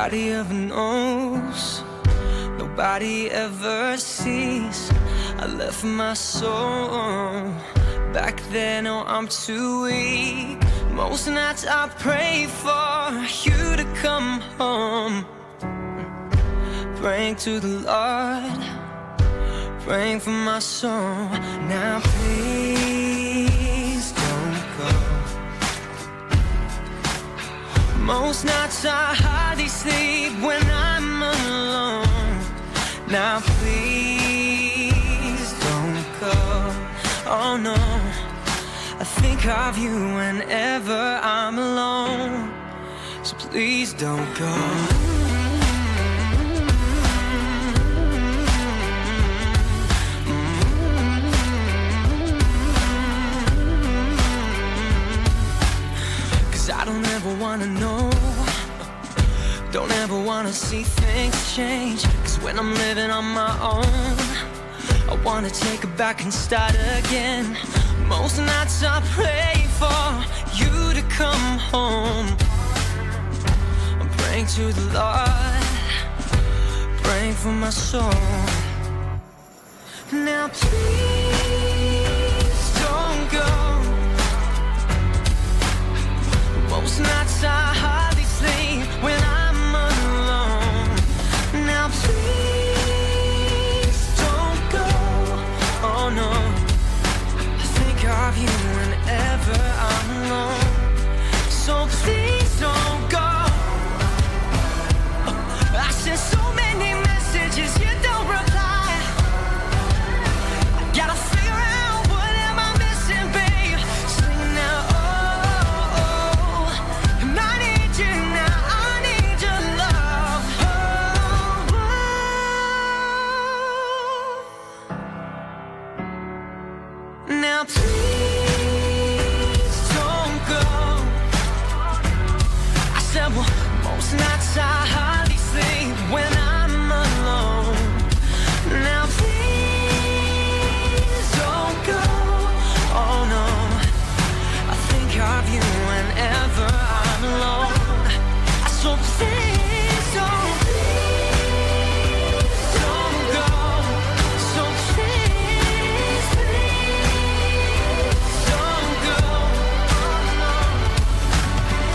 Nobody ever knows, nobody ever sees. I left my soul back then, oh I'm too weak. Most nights I pray for you to come home, praying to the Lord, praying for my soul. Now please don't go. Most nights I hardly sleep when I'm alone. Now please don't go. Oh no, I think of you whenever I'm alone. So please don't go. 'Cause I don't ever wanna know, don't ever wanna see things change. 'Cause when I'm living on my own, I wanna take it back and start again. Most nights I pray for you to come home. I'm praying to the Lord, praying for my soul. Now please don't go. Most nights I hardly sleep when I'm alone. Now please don't go. Oh no, I think of you whenever I'm alone. So please don't go. I sent so many messages, you don't reply. I gotta figure out what am I missing, babe. Sing now, oh, oh. And I need you now, I need your love. Oh, oh. Now please don't go. I said, well, most nights I hardly sleep when I'm alone. Now please don't go. Oh no, I think of you whenever I'm alone. So please don't go. So please don't go. Oh no,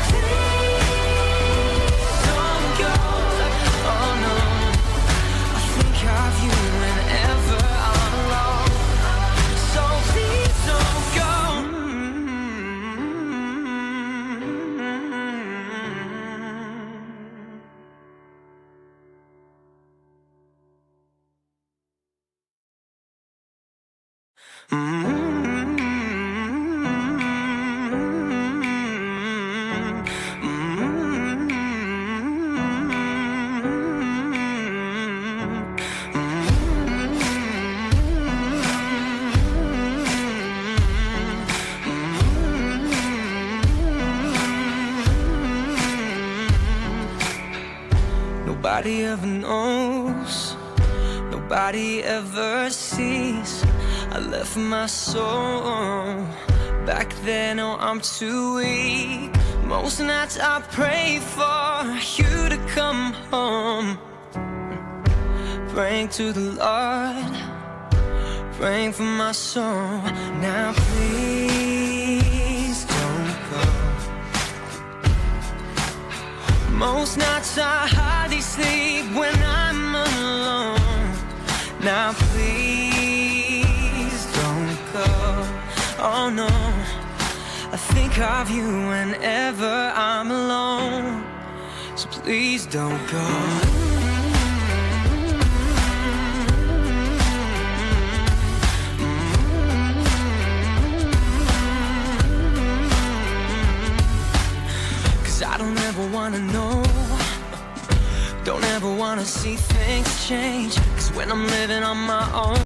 please don't go. Oh no, I think of you whenever I'm alone. So please don't go. Nobody ever knows, nobody ever sees. I left my soul back then, oh I'm too weak. Most nights I pray for you to come home, praying to the Lord, praying for my soul. Now please don't go. Most nights I hardly sleep when I'm alone. Now please don't go. Oh no, I think of you whenever I'm alone. So please don't go. 'Cause I don't ever wanna know, don't ever wanna see things change. 'Cause when I'm living on my own,